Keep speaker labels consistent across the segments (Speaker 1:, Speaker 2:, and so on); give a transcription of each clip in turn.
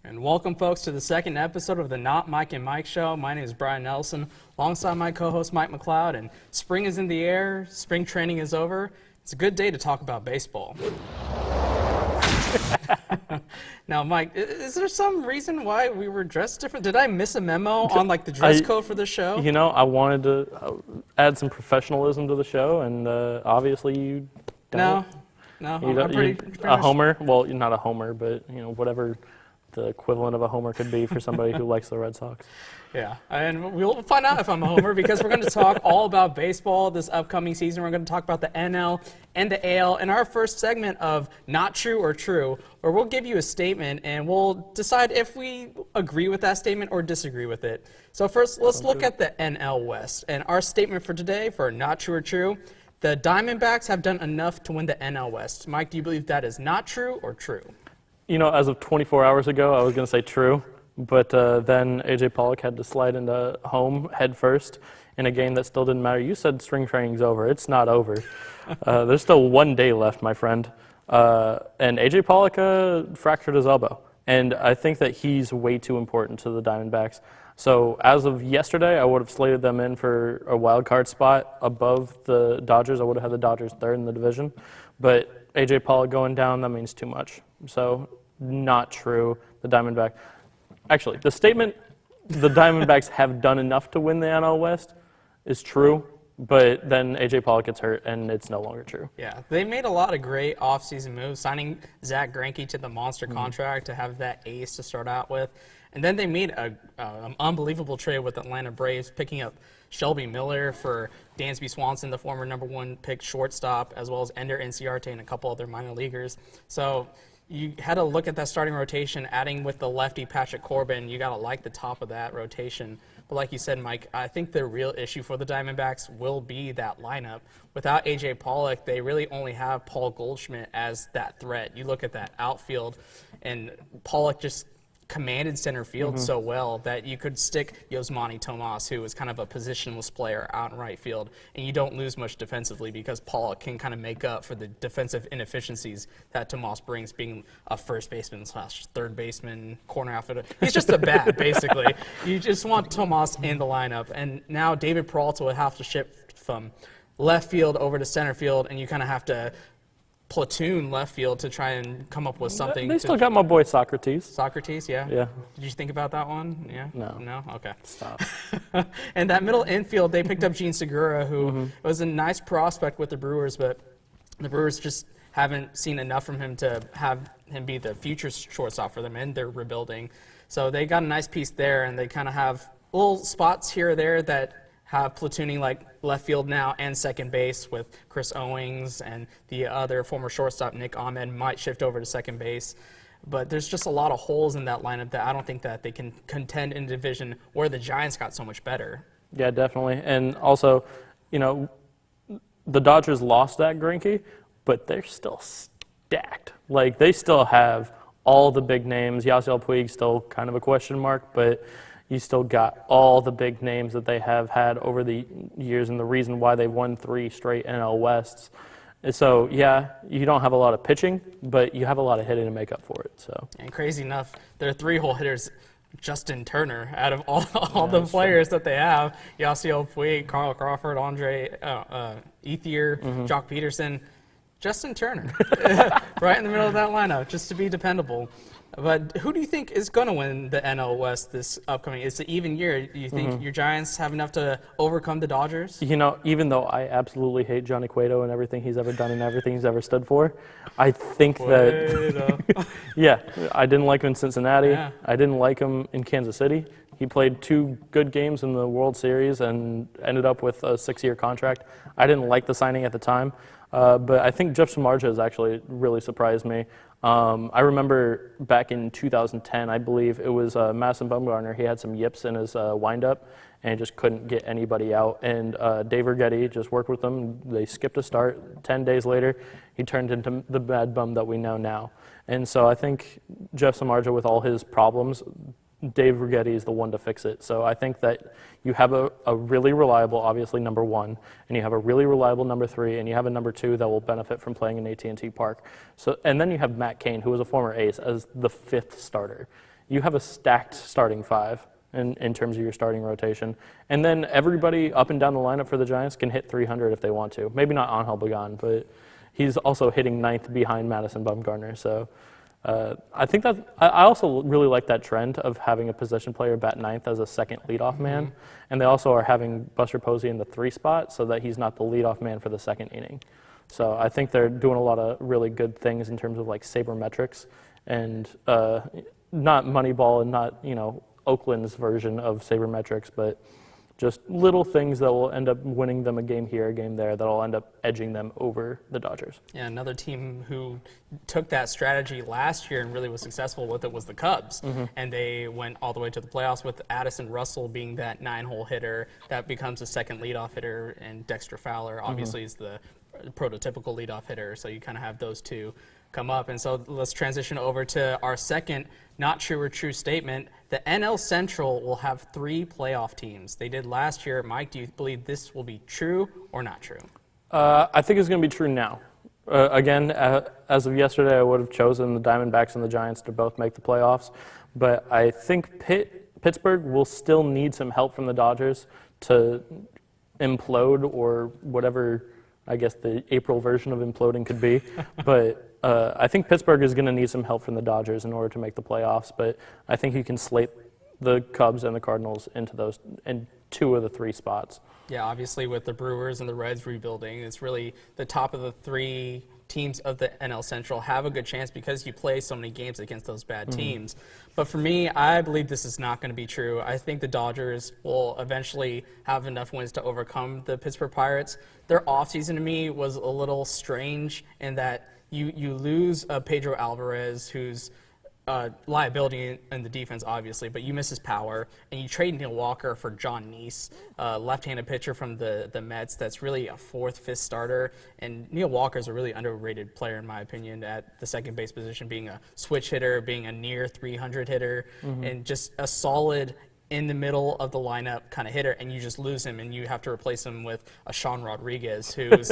Speaker 1: And welcome, folks, to the second episode of the Not Mike and Mike Show. My name is Brian Nelson, alongside my co-host Mike McLeod. And spring is in the air. Spring training is over. It's a good day to talk about baseball. Now, Mike, is there some reason why we were dressed different? Did I miss a memo on the dress code for the show?
Speaker 2: You know, I wanted to add some professionalism to the show, and obviously you don't.
Speaker 1: No,
Speaker 2: I'm pretty a homer. Well, you're not a homer, but whatever the equivalent of a homer could be for somebody who likes the Red Sox.
Speaker 1: Yeah, and we'll find out if I'm a homer because we're going to talk all about baseball this upcoming season. We're going to talk about the NL and the AL in our first segment of Not True or True, where we'll give you a statement and we'll decide if we agree with that statement or disagree with it. So first, let's look at the NL West. And our statement for today for Not True or True, the Diamondbacks have done enough to win the NL West. Mike, do you believe that is not true or true?
Speaker 2: You know, as of 24 hours ago, I was going to say true. But then A.J. Pollock had to slide into home head first in a game that still didn't matter. You said spring training's over. It's not over. There's still 1 day left, my friend. And A.J. Pollock fractured his elbow. And I think that he's way too important to the Diamondbacks. So as of yesterday, I would have slated them in for a wild card spot above the Dodgers. I would have had the Dodgers third in the division. But A.J. Pollock going down, that means too much. So not true. The Diamondbacks. Actually, the statement the Diamondbacks have done enough to win the NL West is true, but then A.J. Pollock gets hurt, and it's no longer true.
Speaker 1: Yeah, they made a lot of great offseason moves, signing Zach Greinke to the monster contract to have that ace to start out with. And then they made an unbelievable trade with Atlanta Braves, picking up Shelby Miller for Dansby Swanson, the former #1 pick shortstop, as well as Ender Inciarte and a couple other minor leaguers. So you had to look at that starting rotation, adding with the lefty Patrick Corbin. You got to like the top of that rotation. But like you said, Mike, I think the real issue for the Diamondbacks will be that lineup. Without A.J. Pollock, they really only have Paul Goldschmidt as that threat. You look at that outfield, and Pollock just commanded center field so well that you could stick Yosmani Tomas, who is kind of a positionless player, out in right field, and you don't lose much defensively because Pollock can kind of make up for the defensive inefficiencies that Tomas brings, being a first baseman / third baseman, corner outfielder. He's just a bat, basically. You just want Tomas in the lineup, and now David Peralta would have to shift from left field over to center field, and you kind of have to platoon left field to try and come up with something.
Speaker 2: They still got my boy Socrates.
Speaker 1: Socrates, yeah?
Speaker 2: Yeah.
Speaker 1: Did you think about that one? Yeah?
Speaker 2: No.
Speaker 1: No? Okay.
Speaker 2: Stop.
Speaker 1: And that middle infield, they picked up Gene Segura, who was a nice prospect with the Brewers, but the Brewers just haven't seen enough from him to have him be the future shortstop for them, and they're rebuilding. So they got a nice piece there, and they kind of have little spots here or there that have platooning like left field now and second base with Chris Owings, and the other former shortstop, Nick Ahmed, might shift over to second base. But there's just a lot of holes in that lineup that I don't think that they can contend in a division where the Giants got so much better.
Speaker 2: Yeah, definitely. And also, the Dodgers lost that Greinke, but they're still stacked. Like, they still have all the big names. Yasiel Puig's still kind of a question mark, but you still got all the big names that they have had over the years and the reason why they won 3 straight NL Wests. So, yeah, you don't have a lot of pitching, but you have a lot of hitting to make up for it. So.
Speaker 1: And crazy enough, their 3-hole hitters, Justin Turner, out of all the players that they have, Yasiel Puig, Carl Crawford, Andre Ethier, Jock Peterson, Justin Turner, right in the middle of that lineup, just to be dependable. But who do you think is going to win the NL West this upcoming? It's an even year. Do you think your Giants have enough to overcome the Dodgers?
Speaker 2: Even though I absolutely hate Johnny Cueto and everything he's ever done and everything he's ever stood for, I think that yeah, I didn't like him in Cincinnati. Yeah. I didn't like him in Kansas City. He played 2 good games in the World Series and ended up with a 6-year contract. I didn't like the signing at the time, but I think Jeff Samardzija has actually really surprised me. I remember back in 2010, I believe it was Madison Bumgarner. He had some yips in his windup and just couldn't get anybody out. And Dave Righetti just worked with them. They skipped a start. 10 days later, he turned into the bad bum that we know now. And so I think Jeff Samardzija, with all his problems, Dave Righetti is the one to fix it. So I think that you have a really reliable, obviously, number 1, and you have a really reliable number 3, and you have a number 2 that will benefit from playing in AT&T Park. So, and then you have Matt Cain, who was a former ace, as the 5th starter. you have a stacked starting five in terms of your starting rotation. And then everybody up and down the lineup for the Giants can hit 300 if they want to. Maybe not Angel Pagan, but he's also hitting ninth behind Madison Bumgarner. So I think that I also really like that trend of having a position player bat ninth as a second leadoff man. And they also are having Buster Posey in the 3 spot so that he's not the leadoff man for the second inning. So I think they're doing a lot of really good things in terms of like sabermetrics and not Moneyball and not, Oakland's version of sabermetrics, but just little things that will end up winning them a game here, a game there, that will end up edging them over the Dodgers.
Speaker 1: Yeah, another team who took that strategy last year and really was successful with it was the Cubs. And they went all the way to the playoffs with Addison Russell being that 9-hole hitter that becomes a second leadoff hitter, and Dexter Fowler obviously is the prototypical leadoff hitter, so you kind of have those two come up. And so let's transition over to our second not true or true statement. The NL Central will have 3 playoff teams. They did last year. Mike, do you believe this will be true or not true?
Speaker 2: I think it's going to be true now. Again, as of yesterday, I would have chosen the Diamondbacks and the Giants to both make the playoffs. But I think Pittsburgh will still need some help from the Dodgers to implode, or whatever, I guess, the April version of imploding could be. But I think Pittsburgh is going to need some help from the Dodgers in order to make the playoffs. But I think you can slate the Cubs and the Cardinals into those in 2 of the 3 spots.
Speaker 1: Yeah, obviously with the Brewers and the Reds rebuilding, it's really the top of the 3 teams of the NL Central have a good chance because you play so many games against those bad teams. But for me, I believe this is not going to be true. I think the Dodgers will eventually have enough wins to overcome the Pittsburgh Pirates. Their offseason to me was a little strange in that you lose Pedro Alvarez, who's liability in the defense, obviously, but you miss his power, and you trade Neil Walker for John Neese, left-handed pitcher from the Mets that's really a 4th, 5th starter. And Neil Walker is a really underrated player, in my opinion, at the second base position, being a switch hitter, being a near 300 hitter, and just a solid in the middle of the lineup kind of hitter, and you just lose him, and you have to replace him with a Sean Rodriguez, who's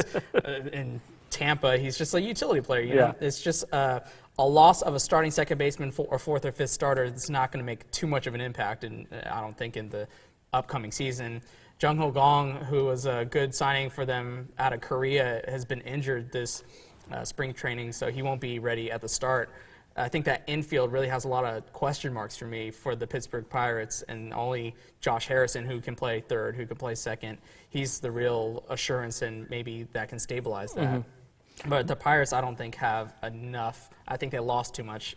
Speaker 1: in Tampa. He's just a utility player. You know? It's just a loss of a starting second baseman or 4th or 5th starter that's not going to make too much of an impact, and I don't think, in the upcoming season. Jung Ho Gong, who was a good signing for them out of Korea, has been injured this spring training, so he won't be ready at the start. I think that infield really has a lot of question marks for me for the Pittsburgh Pirates, and only Josh Harrison, who can play third, who can play second, he's the real assurance, and maybe that can stabilize that. But the Pirates, I don't think, have enough. I think they lost too much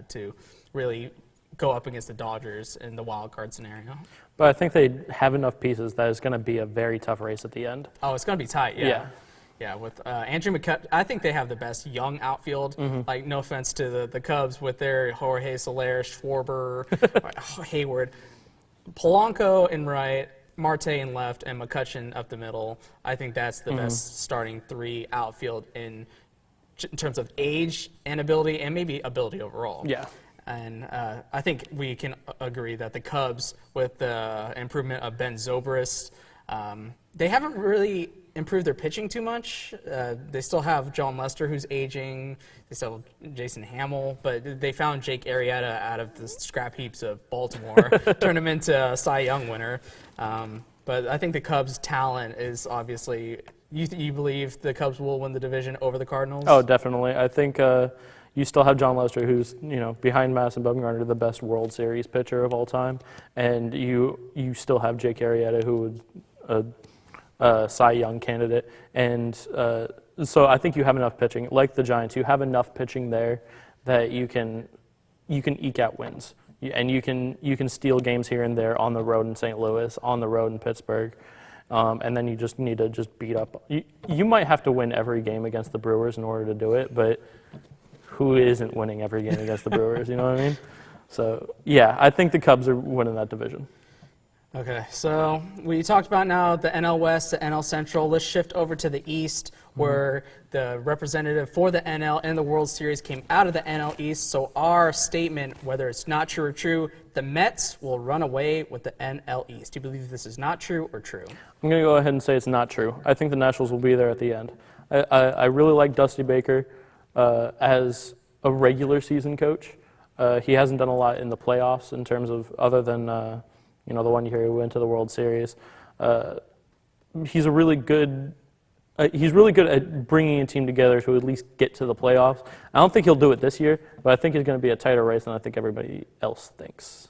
Speaker 1: to really go up against the Dodgers in the wild card scenario.
Speaker 2: But I think they have enough pieces that it's going to be a very tough race at the end.
Speaker 1: Oh, it's going to be tight, yeah, with Andrew McCutchen, I think they have the best young outfield. Like, no offense to the Cubs with their Jorge Soler, Schwarber, Hayward. Polanco in right, Marte in left, and McCutchen up the middle. I think that's the best starting 3 outfield in terms of age and ability, and maybe ability overall.
Speaker 2: Yeah.
Speaker 1: And I think we can agree that the Cubs, with the improvement of Ben Zobrist, they haven't really improved their pitching too much. They still have John Lester, who's aging. They still have Jason Hamill, but they found Jake Arrieta out of the scrap heaps of Baltimore, turned him into a Cy Young winner. But I think the Cubs' talent is obviously. You believe the Cubs will win the division over the Cardinals? Oh,
Speaker 2: definitely. I think you still have John Lester, who's behind Madison Bumgarner, the best World Series pitcher of all time, and you still have Jake Arrieta, who was a Cy Young candidate, and so I think you have enough pitching. Like the Giants, you have enough pitching there that you can eke out wins, and you can steal games here and there on the road in St. Louis, on the road in Pittsburgh. And then you just need to beat up. You might have to win every game against the Brewers in order to do it, but who isn't winning every game against the Brewers, you know what I mean? So, yeah, I think the Cubs are winning that division.
Speaker 1: Okay, so we talked about now the NL West, the NL Central. Let's shift over to the East, where the representative for the NL and the World Series came out of the NL East. So our statement, whether it's not true or true, the Mets will run away with the NL East. Do you believe this is not true or true?
Speaker 2: I'm going to go ahead and say it's not true. I think the Nationals will be there at the end. I really like Dusty Baker as a regular season coach. He hasn't done a lot in the playoffs in terms of other than the one year he went to the World Series. He's really good at bringing a team together to at least get to the playoffs. I don't think he'll do it this year, but I think it's going to be a tighter race than I think everybody else thinks.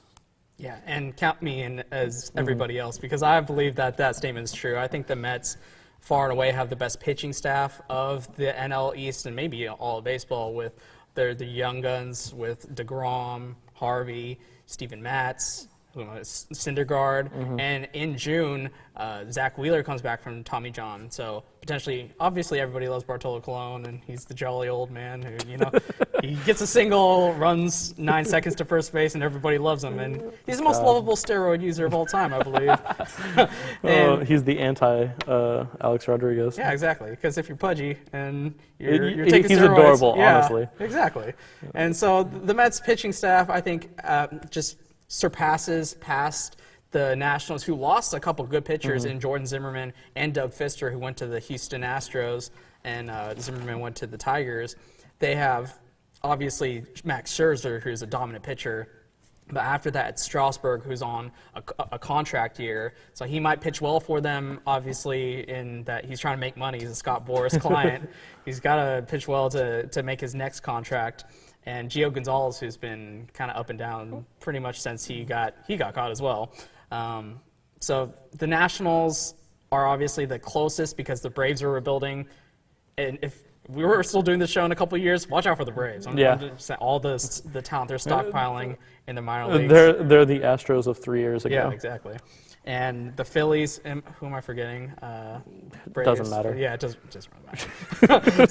Speaker 1: Yeah, and count me in as everybody else, because I believe that statement is true. I think the Mets far and away have the best pitching staff of the NL East and maybe all of baseball, with the young guns with DeGrom, Harvey, Steven Matz, Syndergaard, and in June, Zach Wheeler comes back from Tommy John. So potentially, obviously, everybody loves Bartolo Colon, and he's the jolly old man who, he gets a single, runs 9 seconds to first base, and everybody loves him. And he's the most lovable steroid user of all time, I believe.
Speaker 2: He's the anti-Alex Rodriguez.
Speaker 1: Yeah, exactly. Because if you're pudgy and you're taking
Speaker 2: he's
Speaker 1: steroids,
Speaker 2: adorable, honestly.
Speaker 1: Exactly. And so the Mets pitching staff, I think, just surpasses past the Nationals, who lost a couple good pitchers in Jordan Zimmerman and Doug Fister, who went to the Houston Astros, and Zimmerman went to the Tigers. They have, obviously, Max Scherzer, who's a dominant pitcher, but after that, it's Strasburg, who's on a contract year, so he might pitch well for them, obviously, in that he's trying to make money. He's a Scott Boras client. He's got to pitch well to make his next contract. And Gio Gonzalez, who's been kind of up and down pretty much since he got caught as well. So the Nationals are obviously the closest because the Braves are rebuilding. And if we were still doing this show in a couple of years, watch out for the Braves. I'm just saying, all the talent they're stockpiling in the minor leagues.
Speaker 2: They're the Astros of 3 years ago.
Speaker 1: Yeah, exactly. And the Phillies, who am I forgetting? Braves.
Speaker 2: Doesn't matter.
Speaker 1: Yeah, it doesn't really matter.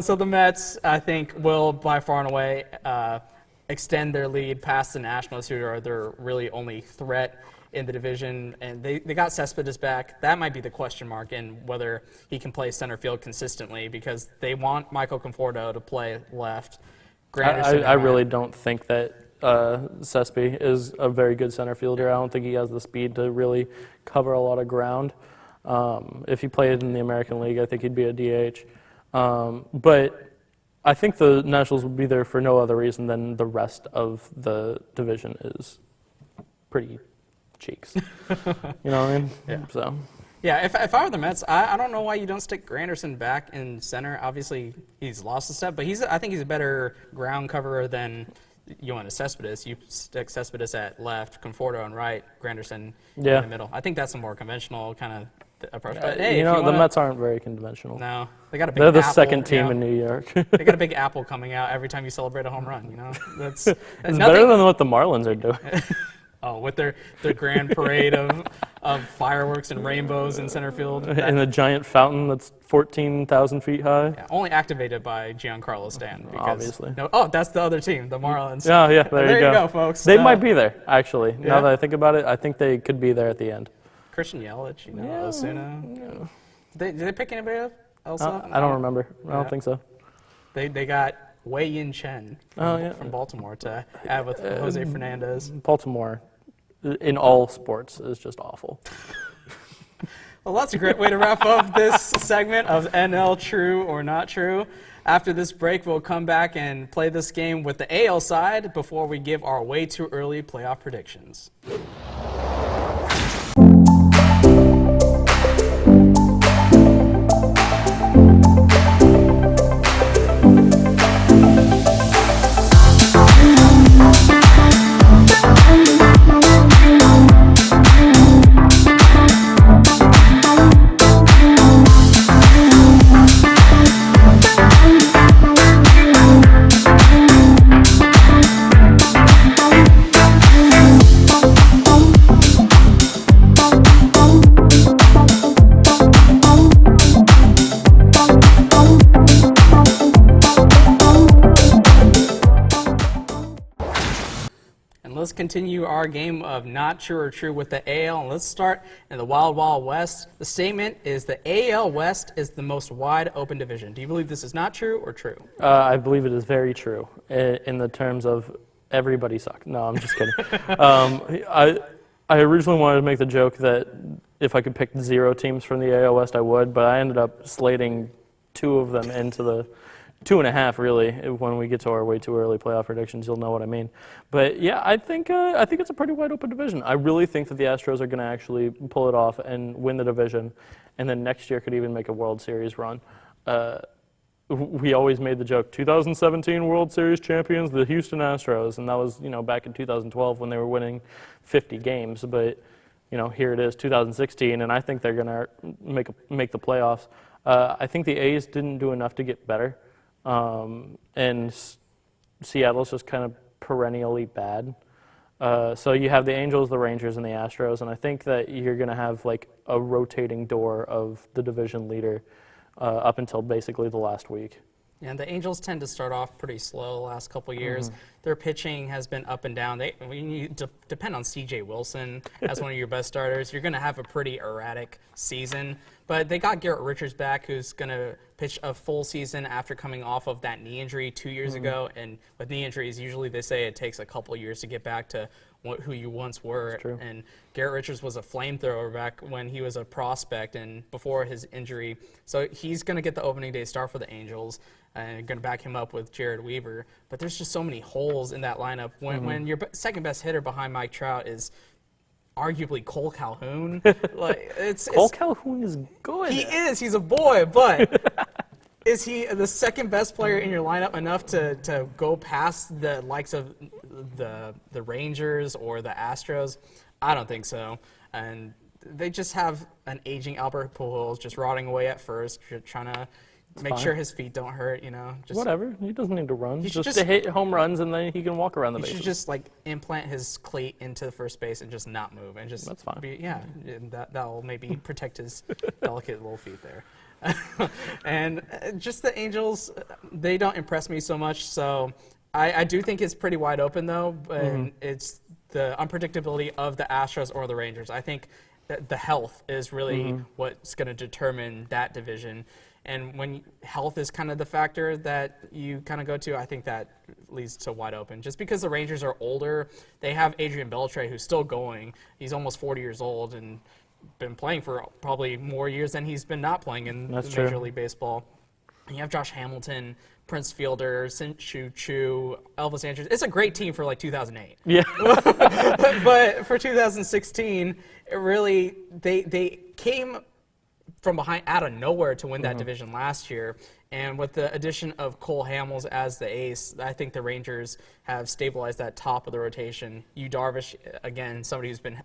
Speaker 1: so the Mets, I think, will by far and away extend their lead past the Nationals, who are their really only threat in the division. And they got Cespedes back. That might be the question mark in whether he can play center field consistently, because they want Michael Conforto to play left.
Speaker 2: I really don't think that Cespe is a very good center fielder. I don't think he has the speed to really cover a lot of ground. If he played in the American League, I think he'd be a DH. But I think the Nationals would be there for no other reason than the rest of the division is pretty cheeks. You know what I mean?
Speaker 1: Yeah.
Speaker 2: So.
Speaker 1: Yeah, if I were the Mets, I don't know why you don't stick Granderson back in center. Obviously, he's lost a step, but I think he's a better ground coverer than Yoenis Cespedes. You stick Cespedes at left, Conforto on right, Granderson in the middle. I think that's a more conventional kind of approach. But hey,
Speaker 2: the Mets aren't very conventional.
Speaker 1: No, they got a big.
Speaker 2: They're the
Speaker 1: apple,
Speaker 2: second team in New York.
Speaker 1: They got a big apple coming out every time you celebrate a home run. That's
Speaker 2: it's better than what the Marlins are doing.
Speaker 1: Oh, with their grand parade of fireworks and rainbows in center field.
Speaker 2: And a giant fountain that's 14,000 feet high.
Speaker 1: Yeah, only activated by Giancarlo Stanton.
Speaker 2: Obviously.
Speaker 1: That's the other team, the Marlins.
Speaker 2: Oh, yeah, there you
Speaker 1: go, folks.
Speaker 2: They might be there, actually. Yeah. Now that I think about it, I think they could be there at the end.
Speaker 1: Christian Yelich, Osuna. Yeah. Did they pick anybody else up?
Speaker 2: I don't remember. I don't think so.
Speaker 1: They got Wei-Yin Chen from Baltimore to add with Jose Fernandez.
Speaker 2: Baltimore, in all sports, is just awful.
Speaker 1: Well, that's a great way to wrap up this segment of NL True or Not True. After this break, we'll come back and play this game with the AL side before we give our way too early playoff predictions. Let's continue our game of Not True or True with the AL, and let's start in the Wild Wild West. The statement is the AL West is the most wide open division. Do you believe this is not true or true?
Speaker 2: I believe it is very true in the terms of everybody sucks. No, I'm just kidding. I originally wanted to make the joke that if I could pick 0 teams from the AL West, I would, but I ended up slating 2 of them into 2.5 really. When we get to our way too early playoff predictions, you'll know what I mean. But yeah, I think it's a pretty wide open division. I really think that the Astros are going to actually pull it off and win the division, and then next year could even make a World Series run. We always made the joke, 2017 World Series champions, the Houston Astros, and that was, back in 2012 when they were winning 50 games. But, here it is, 2016, and I think they're going to make the playoffs. I think the A's didn't do enough to get better, and Seattle's just kind of perennially bad. So you have the Angels, the Rangers, and the Astros, and I think that you're going to have like a rotating door of the division leader up until basically the last week.
Speaker 1: Yeah, and the Angels tend to start off pretty slow the last couple of years. Their pitching has been up and down. When you depend on C.J. Wilson as one of your best starters, you're going to have a pretty erratic season. But they got Garrett Richards back, who's going to pitch a full season after coming off of that knee injury 2 years ago. And with knee injuries, usually they say it takes a couple of years to get back to who you once were.
Speaker 2: That's true.
Speaker 1: And Garrett Richards was a flamethrower back when he was a prospect and before his injury. So he's going to get the opening day start for the Angels and going to back him up with Jared Weaver. But there's just so many holes in that lineup. When your second best hitter behind Mike Trout is arguably Cole Calhoun.
Speaker 2: Cole Calhoun is good.
Speaker 1: He is. He's a boy, but is he the second best player in your lineup enough to go past the likes of the Rangers or the Astros? I don't think so. And they just have an aging Albert Pujols just rotting away at first, trying to make sure his feet don't hurt, Just
Speaker 2: whatever. He doesn't need to run.
Speaker 1: He
Speaker 2: just to hit home runs, and then he can walk around the bases.
Speaker 1: He should just implant his cleat into first base and just not move, and just
Speaker 2: that's fine.
Speaker 1: And that'll maybe protect his delicate little feet there. And just the Angels, they don't impress me so much. So I do think it's pretty wide open though, and it's the unpredictability of the Astros or the Rangers. I think that the health is really what's going to determine that division. And when health is kind of the factor that you kind of go to, I think that leads to wide open. Just because the Rangers are older, they have Adrian Beltre, who's still going. He's almost 40 years old and been playing for probably more years than he's been not playing in Major League Baseball. And you have Josh Hamilton, Prince Fielder, Shin-Soo Choo, Elvis Andrus. It's a great team for 2008.
Speaker 2: Yeah.
Speaker 1: But for 2016, it really they came from behind out of nowhere to win that division last year. And with the addition of Cole Hamels as the ace, I think the Rangers have stabilized that top of the rotation. Yu Darvish, again, somebody who's been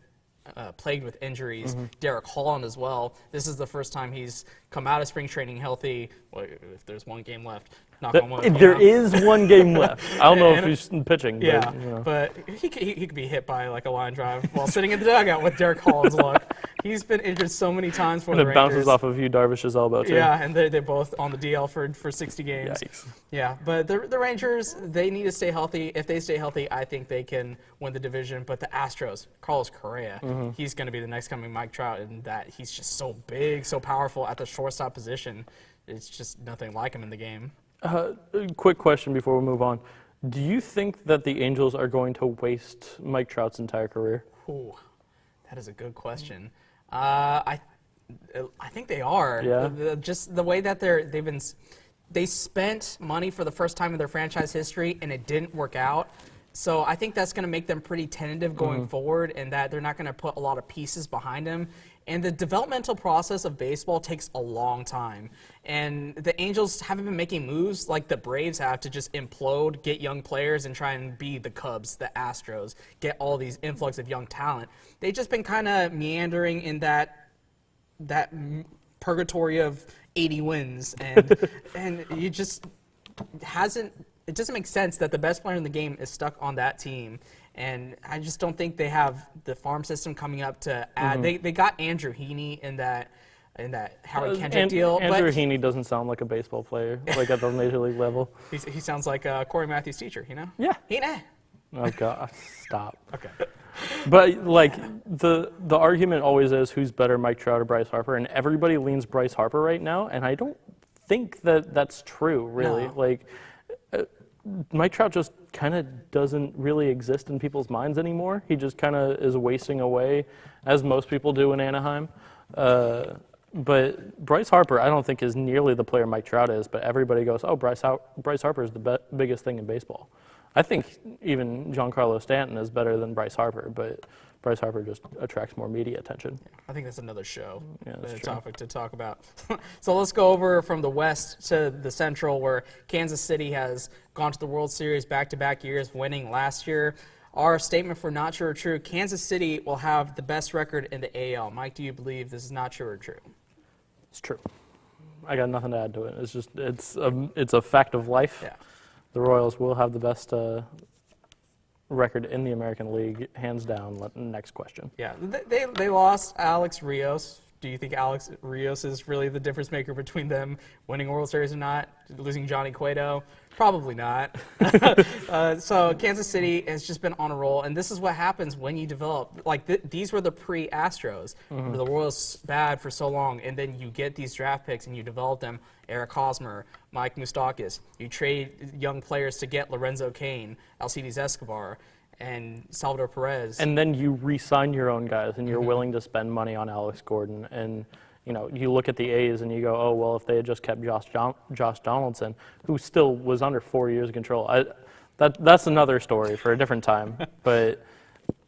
Speaker 1: plagued with injuries. Derek Holland as well. This is the first time he's come out of spring training healthy. Well, if there's one game left.
Speaker 2: There is one game left. I don't know if he's pitching.
Speaker 1: Yeah, but he could be hit by a line drive while sitting in the dugout with Derek Holland's luck. He's been injured so many times for the Rangers.
Speaker 2: It bounces off of Yu Darvish's elbow, too.
Speaker 1: Yeah, and they're both on the DL for 60 games.
Speaker 2: Yikes.
Speaker 1: Yeah, but the Rangers, they need to stay healthy. If they stay healthy, I think they can win the division. But the Astros, Carlos Correa, he's going to be the next coming Mike Trout in that he's just so big, so powerful at the shortstop position. It's just nothing like him in the game.
Speaker 2: Quick question before we move on. Do you think that the Angels are going to waste Mike Trout's entire career?
Speaker 1: Ooh, that is a good question. I think they are.
Speaker 2: Yeah.
Speaker 1: Just the way that they spent money for the first time in their franchise history and it didn't work out. So I think that's going to make them pretty tentative going forward, and that they're not going to put a lot of pieces behind them. And the developmental process of baseball takes a long time. And the Angels haven't been making moves like the Braves have to just implode, get young players, and try and be the Cubs, the Astros, get all these influx of young talent. They've just been kind of meandering in that purgatory of 80 wins. And you just it doesn't make sense that the best player in the game is stuck on that team. And I just don't think they have the farm system coming up to add. They got Andrew Heaney in that Howard Kendrick deal.
Speaker 2: Andrew Heaney doesn't sound like a baseball player, at the major league level.
Speaker 1: He sounds like Corey Matthews' teacher,
Speaker 2: Yeah.
Speaker 1: Heaney.
Speaker 2: Oh, God. Stop.
Speaker 1: Okay.
Speaker 2: But, the argument always is who's better, Mike Trout or Bryce Harper, and everybody leans Bryce Harper right now, and I don't think that that's true, really.
Speaker 1: No.
Speaker 2: Mike Trout just kind of doesn't really exist in people's minds anymore. He just kind of is wasting away, as most people do in Anaheim. But Bryce Harper, I don't think is nearly the player Mike Trout is. But everybody goes, "Oh, Bryce Harper is the biggest thing in baseball." I think even Giancarlo Stanton is better than Bryce Harper, but Bryce Harper just attracts more media attention.
Speaker 1: I think that's another show,
Speaker 2: that's
Speaker 1: a
Speaker 2: true.
Speaker 1: topic to talk about. So let's go over from the West to the Central, where Kansas City has gone to the World Series back-to-back years, winning last year. Our statement for not true or true: Kansas City will have the best record in the AL. Mike, do you believe this is not true or true?
Speaker 2: It's true. I got nothing to add to it. It's just it's a fact of life.
Speaker 1: Yeah.
Speaker 2: The Royals will have the best record in the American League, hands down. Next question.
Speaker 1: Yeah, they lost Alex Rios. Do you think Alex Rios is really the difference maker between them winning a World Series or not? Losing Johnny Cueto? Probably not. So Kansas City has just been on a roll, and this is what happens when you develop. Like these were the pre-Astros.
Speaker 2: Mm-hmm.
Speaker 1: The Royals bad for so long, and then you get these draft picks and you develop them. Eric Hosmer, Mike Moustakas. You trade young players to get Lorenzo Cain, Alcides Escobar, and Salvador Perez.
Speaker 2: And then you re-sign your own guys, and you're willing to spend money on Alex Gordon. And you look at the A's and you go, oh well, if they had just kept Josh Donaldson, who still was under 4 years of control. That's another story for a different time. But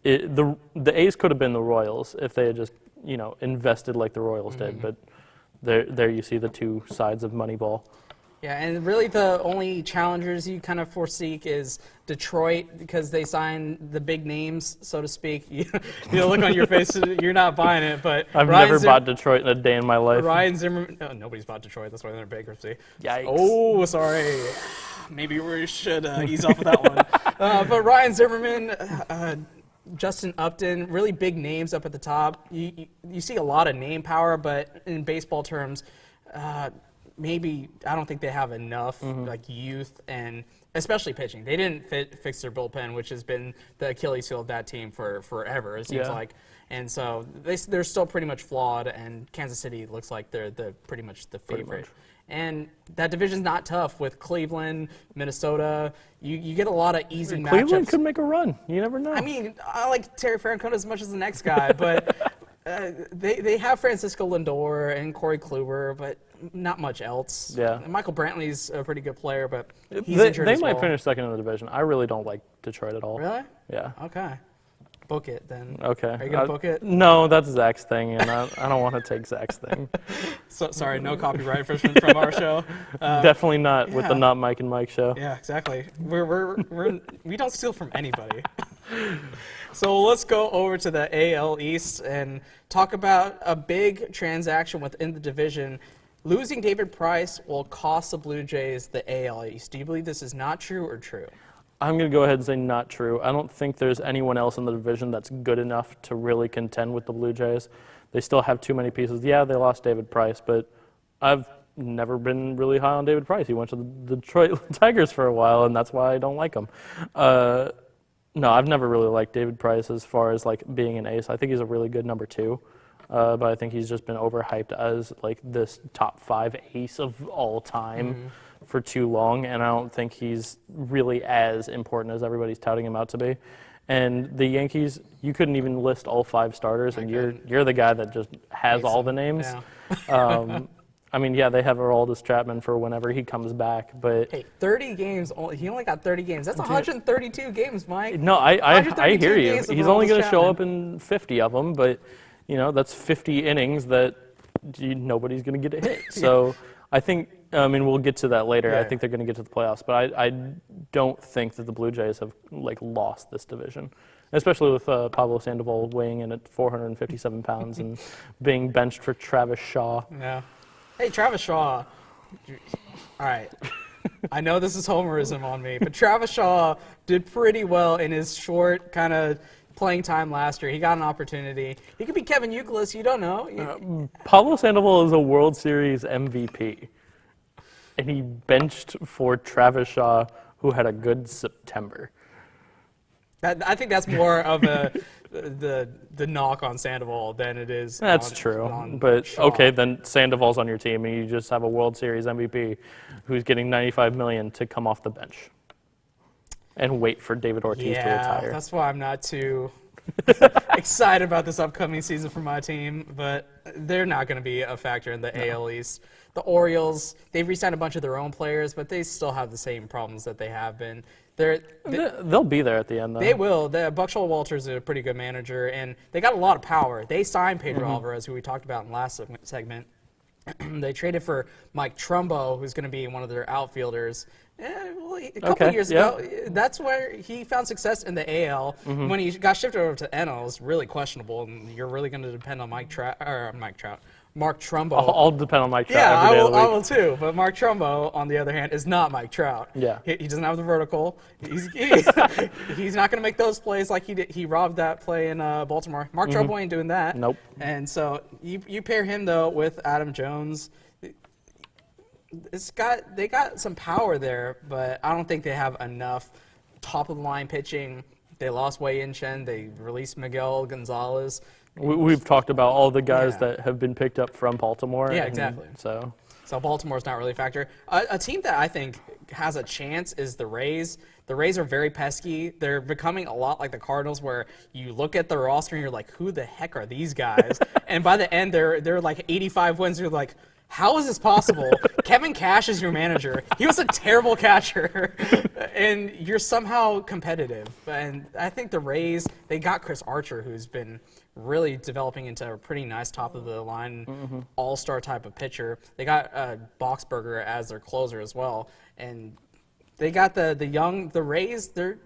Speaker 2: the A's could have been the Royals if they had just invested like the Royals did. But there you see the two sides of Moneyball.
Speaker 1: Yeah, and really the only challengers you kind of foresee is Detroit, because they sign the big names, so to speak. You look on your face, you're not buying it, but
Speaker 2: I've never bought Detroit in a day in my life.
Speaker 1: Ryan Zimmerman, no, nobody's bought Detroit, that's why they're in bankruptcy.
Speaker 2: Yikes.
Speaker 1: Oh, sorry. Maybe we should ease off of that one. But Ryan Zimmerman, Justin Upton, really big names up at the top. You see a lot of name power, but in baseball terms, maybe I don't think they have enough like youth and especially pitching. They didn't fix their bullpen, which has been the Achilles heel of that team for forever, it seems like. And so they're still pretty much flawed, and Kansas City looks like they're pretty much the favorite. And that division's not tough with Cleveland, Minnesota. You get a lot of easy matchups.
Speaker 2: Cleveland could make a run. You never know.
Speaker 1: I mean, I like Terry Francona as much as the next guy, but they have Francisco Lindor and Corey Kluber, but not much else.
Speaker 2: Yeah.
Speaker 1: And Michael Brantley's a pretty good player, but he's injured as well.
Speaker 2: They might finish second in the division. I really don't like Detroit at all.
Speaker 1: Really?
Speaker 2: Yeah.
Speaker 1: Okay. Book it then.
Speaker 2: Okay.
Speaker 1: Are you going to book it?
Speaker 2: No, that's Zach's thing, and I don't want to take Zach's thing.
Speaker 1: So, sorry, no copyright infringement from our show.
Speaker 2: Definitely not with the Not Mike and Mike show.
Speaker 1: Yeah, exactly. We don't steal from anybody. So let's go over to the AL East and talk about a big transaction within the division. Losing David Price will cost the Blue Jays the AL East. Do you believe this is not true or true?
Speaker 2: I'm going to go ahead and say not true. I don't think there's anyone else in the division that's good enough to really contend with the Blue Jays. They still have too many pieces. Yeah, they lost David Price, but I've never been really high on David Price. He went to the Detroit Tigers for a while, and that's why I don't like him. No, I've never really liked David Price as far as like being an ace. I think he's a really good number 2, but I think he's just been overhyped as like this top 5 ace of all time for too long, and I don't think he's really as important as everybody's touting him out to be. And the Yankees, you couldn't even list all 5 starters, and you're the guy that just has all the names.
Speaker 1: Yeah.
Speaker 2: I mean, yeah, they have Aroldis Chapman for whenever he comes back, but...
Speaker 1: Hey, 30 games. He only got 30 games. That's 132 games, Mike.
Speaker 2: No, I hear you. He's only going to show up
Speaker 1: in
Speaker 2: in 50 of them, but, that's 50 innings that nobody's going to get a hit. So I think, we'll get to that later.
Speaker 1: Yeah.
Speaker 2: I think they're going to get to the playoffs, but I don't think that the Blue Jays have, lost this division. Especially with Pablo Sandoval weighing in at 457 pounds and being benched for Travis Shaw.
Speaker 1: Yeah. Hey, Travis Shaw. All right. I know this is homerism on me, but Travis Shaw did pretty well in his short kind of playing time last year. He got an opportunity. He could be Kevin Youkilis. You don't know.
Speaker 2: Pablo Sandoval is a World Series MVP, and he benched for Travis Shaw, who had a good September.
Speaker 1: I think that's more of the knock on Sandoval than it is.
Speaker 2: That's
Speaker 1: on,
Speaker 2: true.
Speaker 1: on
Speaker 2: But
Speaker 1: Shaw.
Speaker 2: okay, then Sandoval's on your team, and you just have a World Series MVP who's getting $95 million to come off the bench and wait for David Ortiz to retire.
Speaker 1: Yeah, that's why I'm not too excited about this upcoming season for my team. But they're not going to be a factor in the AL East. The Orioles, they've re-signed a bunch of their own players, but they still have the same problems that they have been.
Speaker 2: They'll be there at the end, though.
Speaker 1: They will. Buck Showalter's a pretty good manager, and they got a lot of power. They signed Pedro Alvarez, who we talked about in the last segment. They traded for Mike Trumbo, who's going to be one of their outfielders. A couple years ago, that's where he found success in the AL. When he got shifted over to NL, it was really questionable, and you're really going to depend on Mark Trumbo.
Speaker 2: I'll depend on Mike Trout.
Speaker 1: Yeah,
Speaker 2: every day of the week.
Speaker 1: I will too. But Mark Trumbo, on the other hand, is not Mike Trout.
Speaker 2: Yeah.
Speaker 1: He doesn't have the vertical. He's not going to make those plays like he did. He robbed that play in Baltimore. Mark Trumbo ain't doing that.
Speaker 2: Nope.
Speaker 1: And so you pair him, though, with Adam Jones. They got some power there, but I don't think they have enough top-of-the-line pitching. They lost Wei Yin Chen. They released Miguel Gonzalez.
Speaker 2: We've talked about all the guys that have been picked up from Baltimore.
Speaker 1: Yeah, exactly.
Speaker 2: So
Speaker 1: Baltimore's not really a factor. A team that I think has a chance is the Rays. The Rays are very pesky. They're becoming a lot like the Cardinals, where you look at the roster and you're like, who the heck are these guys? And by the end, they're like 85 wins. You're like, how is this possible? Kevin Cash is your manager. He was a terrible catcher, and you're somehow competitive. And I think the Rays, they got Chris Archer, who's been really developing into a pretty nice top-of-the-line all-star type of pitcher. They got Boxberger as their closer as well. And they got the Rays, they're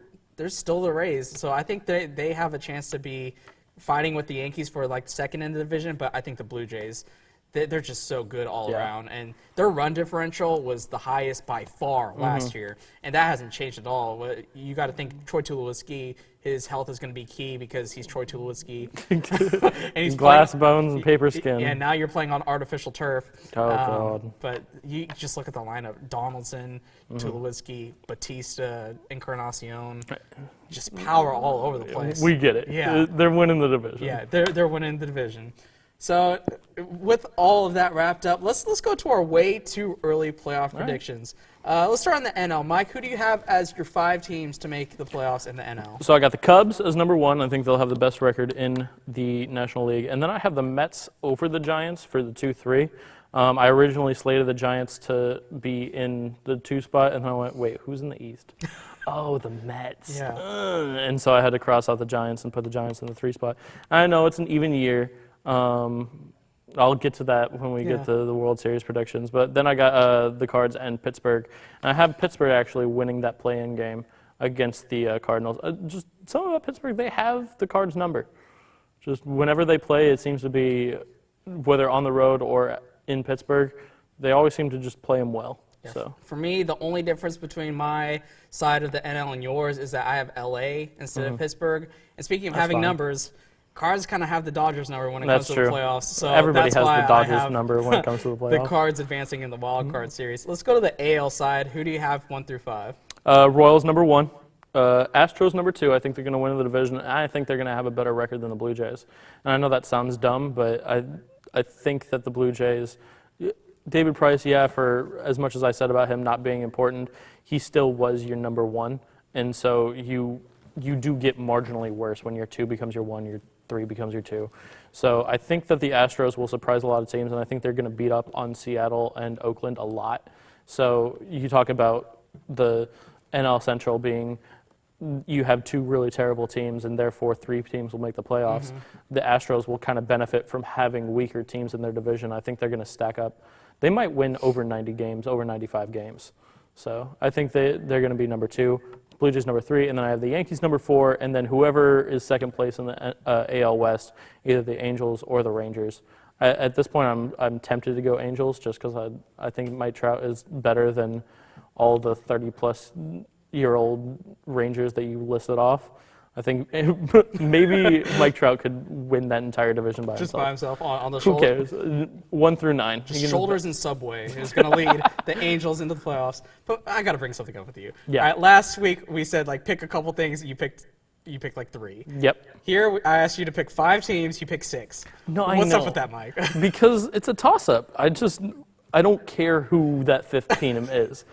Speaker 1: still the Rays. So I think they have a chance to be fighting with the Yankees for like second in the division, but I think the Blue Jays, they're just so good all around. And their run differential was the highest by far last year, and that hasn't changed at all. You got to think Troy Tulowitzki, his health is going to be key because he's Troy Tulowitzki. And he's
Speaker 2: glass bones and paper skin.
Speaker 1: Yeah, now you're playing on artificial turf.
Speaker 2: Oh, God.
Speaker 1: But you just look at the lineup. Donaldson, Tulowitzki, Batista, Encarnacion. Just power all over the place.
Speaker 2: We get it.
Speaker 1: Yeah.
Speaker 2: They're winning the division.
Speaker 1: Yeah, they're winning the division. So, with all of that wrapped up, let's go to our way too early playoff predictions. Let's start on the NL. Mike, who do you have as your 5 teams to make the playoffs in the NL?
Speaker 2: So I got the Cubs as number 1. I think they'll have the best record in the National League. And then I have the Mets over the Giants for the 2-3. I originally slated the Giants to be in the 2 spot, and then I went, wait, who's in the East? Oh, the Mets.
Speaker 1: Yeah.
Speaker 2: And so I had to cross out the Giants and put the Giants in the 3 spot. I know it's an even year. I'll get to that when we get to the World Series predictions. But then I got the Cards and Pittsburgh. And I have Pittsburgh actually winning that play-in game against the Cardinals. Just something about Pittsburgh, they have the Cards' number. Just whenever they play, it seems to be, whether on the road or in Pittsburgh, they always seem to just play them well.
Speaker 1: Yeah.
Speaker 2: So
Speaker 1: for me, the only difference between my side of the NL and yours is that I have LA instead of Pittsburgh. And speaking of having numbers, Cards kind of have the Dodgers number when it comes to the playoffs. So
Speaker 2: everybody
Speaker 1: that's
Speaker 2: has
Speaker 1: why
Speaker 2: the Dodgers number when it comes to the playoffs.
Speaker 1: The Cards advancing in the wild card series. Let's go to the AL side. Who do you have 1 through 5?
Speaker 2: Royals number 1. Astros number 2. I think they're going to win the division. I think they're going to have a better record than the Blue Jays. And I know that sounds dumb, but I think that the Blue Jays, David Price, for as much as I said about him not being important, he still was your number 1. And so you do get marginally worse when your 2 becomes your 1, your 3 becomes your 2. So I think that the Astros will surprise a lot of teams, and I think they're going to beat up on Seattle and Oakland a lot. So you talk about the NL Central being, you have 2 really terrible teams, and therefore 3 teams will make the playoffs. The Astros will kind of benefit from having weaker teams in their division. I think they're going to stack up. They might win over 90 games, over 95 games. So I think they're going to be number 2. Blue Jays number 3, and then I have the Yankees number 4, and then whoever is second place in the AL West, either the Angels or the Rangers. At this point, I'm tempted to go Angels just because I think Mike Trout is better than all the 30-plus-year-old Rangers that you listed off. I think maybe Mike Trout could win that entire division by himself.
Speaker 1: Just by himself on the
Speaker 2: Who
Speaker 1: shoulder.
Speaker 2: cares? 1 through 9.
Speaker 1: Just shoulders and Subway is going to lead the Angels into the playoffs. But I got to bring something up with you.
Speaker 2: Yeah.
Speaker 1: All right, last week we said pick a couple things. You picked like 3.
Speaker 2: Yep.
Speaker 1: Here I asked you to pick 5 teams. You picked 6.
Speaker 2: No,
Speaker 1: What's up with that, Mike?
Speaker 2: Because it's a toss-up. I don't care who that 5th team is.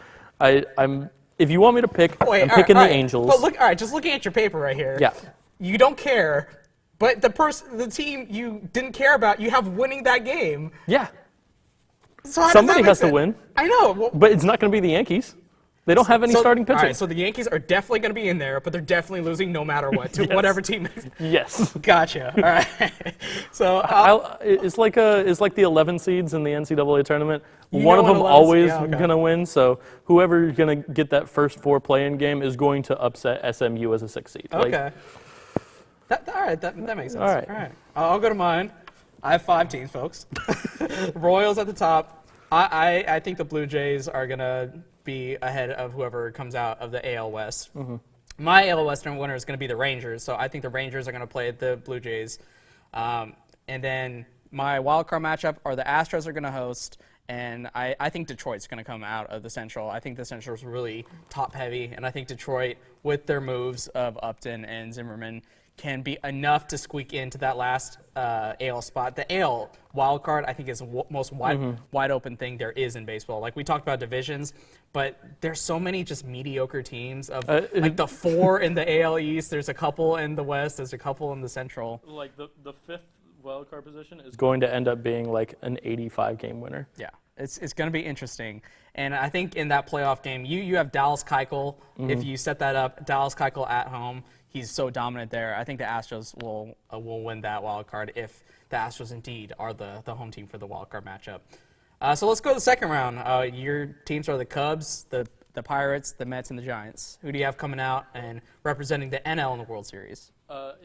Speaker 2: If you want me to pick, I'm picking the Angels.
Speaker 1: But look, all right, just looking at your paper right here.
Speaker 2: Yeah.
Speaker 1: You don't care, But the team you didn't care about, you have winning that game.
Speaker 2: Yeah.
Speaker 1: So how
Speaker 2: Somebody
Speaker 1: does
Speaker 2: has
Speaker 1: that
Speaker 2: to win.
Speaker 1: I know. Well,
Speaker 2: But it's not going to be the Yankees. They don't have any starting pitching.
Speaker 1: All right, so the Yankees are definitely going to be in there, but they're definitely losing no matter what to whatever team.
Speaker 2: Yes.
Speaker 1: Gotcha. All right. So
Speaker 2: it's like the 11 seeds in the NCAA tournament. One of
Speaker 1: know
Speaker 2: them
Speaker 1: what 11
Speaker 2: always
Speaker 1: yeah, okay.
Speaker 2: going to win. So whoever is going to get that first 4 play-in game is going to upset SMU as a 6 seed.
Speaker 1: Okay. All right, that makes sense.
Speaker 2: All right.
Speaker 1: I'll go to mine. I have 5 teams, folks. Royals at the top. I think the Blue Jays are going to be ahead of whoever comes out of the AL West. Mm-hmm. My AL Western winner is going to be the Rangers, so I think the Rangers are going to play the Blue Jays. And then my wild card matchup are the Astros are going to host, and I think Detroit's going to come out of the Central. I think the Central is really top-heavy, and I think Detroit, with their moves of Upton and Zimmerman, can be enough to squeak into that last AL spot. The AL wild card, I think, is the most wide open thing there is in baseball. Like, we talked about divisions, but there's so many just mediocre teams of like the 4 in the AL East. There's a couple in the West. There's a couple in the Central.
Speaker 2: Like the 5th wild card position is going to end up being like an 85-game winner.
Speaker 1: Yeah, it's going to be interesting. And I think in that playoff game, you have Dallas Keuchel. If you set that up, Dallas Keuchel at home, he's so dominant there. I think the Astros will win that wild card if the Astros indeed are the home team for the wild card matchup. So let's go to the second round. Your teams are the Cubs, the Pirates, the Mets, and the Giants. Who do you have coming out and representing the NL in the World Series?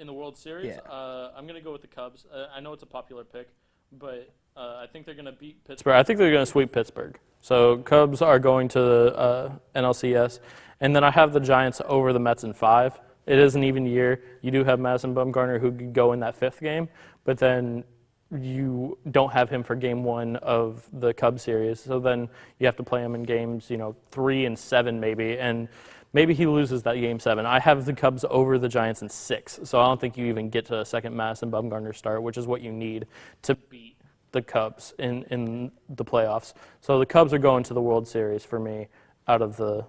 Speaker 2: In the World Series,
Speaker 1: Yeah.
Speaker 2: I'm going to go with the Cubs. I know it's a popular pick, but I think they're going to beat Pittsburgh. I think they're going to sweep Pittsburgh. So Cubs are going to the NLCS. And then I have the Giants over the Mets in 5. It is an even year. You do have Madison Bumgarner who could go in that 5th game, but then you don't have him for game 1 of the Cubs series. So then you have to play him in games, 3 and 7 maybe, and maybe he loses that game 7. I have the Cubs over the Giants in 6, so I don't think you even get to a second Madison Bumgarner start, which is what you need to beat the Cubs in the playoffs. So the Cubs are going to the World Series for me out of the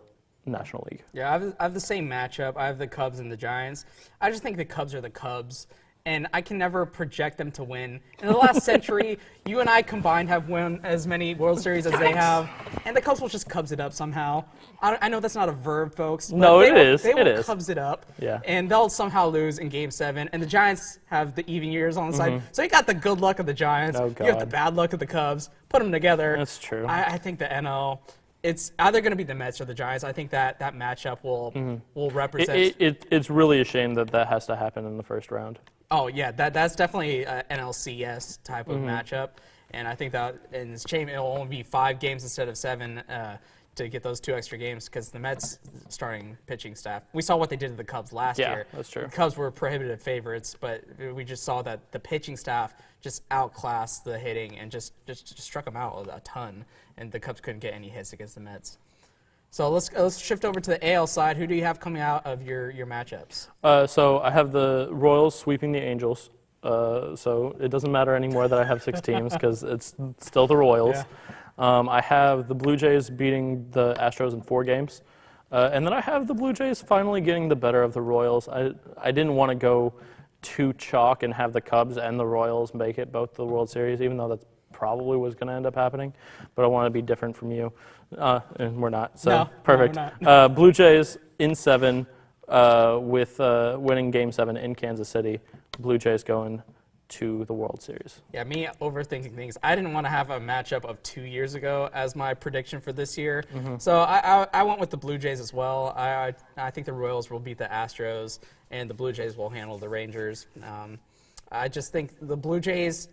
Speaker 2: National League.
Speaker 1: Yeah, I have the same matchup. I have the Cubs and the Giants. I just think the Cubs are the Cubs, and I can never project them to win. In the last century, you and I combined have won as many World Series as they have, and the Cubs will just Cubs it up somehow. I know that's not a verb, folks. But
Speaker 2: no,
Speaker 1: it
Speaker 2: is.
Speaker 1: They
Speaker 2: it
Speaker 1: will
Speaker 2: is.
Speaker 1: Cubs it up,
Speaker 2: Yeah.
Speaker 1: and they'll somehow lose in Game 7. And the Giants have the even years on the side. So you got the good luck of the Giants.
Speaker 2: Oh,
Speaker 1: you have the
Speaker 2: God.
Speaker 1: bad luck of the Cubs. Put them together.
Speaker 2: That's true.
Speaker 1: I think the NL. It's either going to be the Mets or the Giants. I think that matchup will represent.
Speaker 2: It's really a shame that has to happen in the first round.
Speaker 1: Oh yeah, that's definitely an NLCS type of matchup, and I think that and it's a shame it'll only be 5 games instead of 7 to get those 2 extra games because the Mets starting pitching staff. We saw what they did to the Cubs last year.
Speaker 2: Yeah, that's true.
Speaker 1: The Cubs were prohibitive favorites, but we just saw that the pitching staff just outclassed the hitting and just struck them out a ton, and the Cubs couldn't get any hits against the Mets. So let's shift over to the AL side. Who do you have coming out of your matchups?
Speaker 2: So I have the Royals sweeping the Angels. So it doesn't matter anymore that I have 6 teams because it's still the Royals.
Speaker 1: Yeah.
Speaker 2: I have the Blue Jays beating the Astros in 4 games. And then I have the Blue Jays finally getting the better of the Royals. I didn't want to go too chalk and have the Cubs and the Royals make it both the World Series, even though that's probably was going to end up happening. But I want to be different from you. And we're not. So
Speaker 1: No,
Speaker 2: perfect.
Speaker 1: no, we're not.
Speaker 2: Blue Jays in 7 with winning Game 7 in Kansas City. Blue Jays going to the World Series.
Speaker 1: Yeah, me overthinking things. I didn't want to have a matchup of 2 years ago as my prediction for this year. So I went with the Blue Jays as well. I think the Royals will beat the Astros, and the Blue Jays will handle the Rangers. I just think the Blue Jays,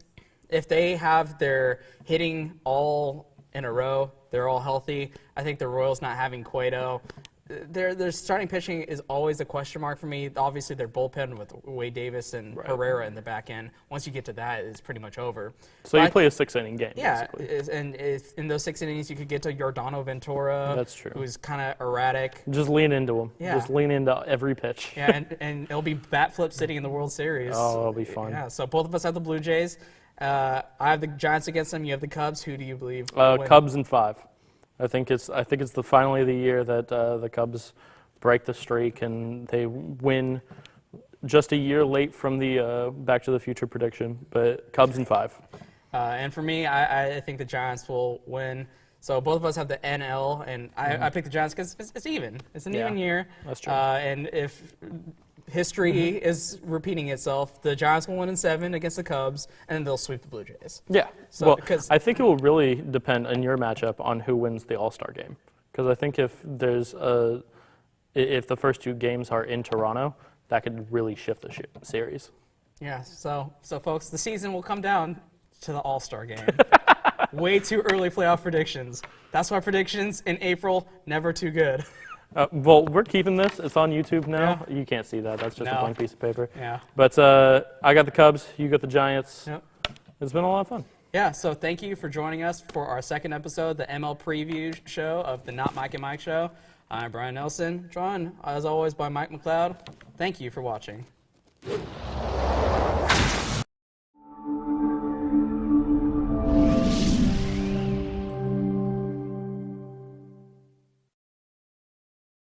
Speaker 1: if they have their hitting all in a row, they're all healthy. I think the Royals not having Cueto, their starting pitching is always a question mark for me. Obviously, their bullpen with Wade Davis and Herrera in the back end. Once you get to that, it's pretty much over.
Speaker 2: So you play a 6-inning game,
Speaker 1: Yeah,
Speaker 2: basically.
Speaker 1: and if in those 6 innings you could get to Yordano Ventura,
Speaker 2: That's true.
Speaker 1: who's kind of erratic.
Speaker 2: Just lean into him.
Speaker 1: Yeah.
Speaker 2: Just lean into every pitch.
Speaker 1: Yeah, and it'll be bat flip sitting in the World Series.
Speaker 2: Oh, it'll be fun.
Speaker 1: Yeah, so both of us have the Blue Jays. I have the Giants against them. You have the Cubs. Who do you believe will win?
Speaker 2: Cubs in 5. I think it's finally the year that the Cubs break the streak and they win just a year late from the Back to the Future prediction, but Cubs in 5.
Speaker 1: And for me, I think the Giants will win. So both of us have the NL, and I picked the Giants because it's even. It's an even year.
Speaker 2: That's true.
Speaker 1: And if history is repeating itself, the Giants will win in 7 against the Cubs, and then they'll sweep the Blue Jays.
Speaker 2: Yeah.
Speaker 1: So,
Speaker 2: well,
Speaker 1: because
Speaker 2: I think it will really depend in your matchup on who wins the All-Star game. Because I think if the first 2 games are in Toronto, that could really shift the series.
Speaker 1: Yeah. So folks, the season will come down to the All-Star game. Way too early playoff predictions. That's why predictions in April never too good.
Speaker 2: Well, we're keeping this. It's on YouTube now.
Speaker 1: Yeah.
Speaker 2: You can't see that. That's just a blank piece of paper.
Speaker 1: Yeah.
Speaker 2: But I got the Cubs. You got the Giants.
Speaker 1: Yep.
Speaker 2: It's been a lot of fun.
Speaker 1: Yeah, so thank you for joining us for our second episode, the ML preview show of the Not Mike and Mike show. I'm Brian Nelson, joined, as always, by Mike McLeod. Thank you for watching.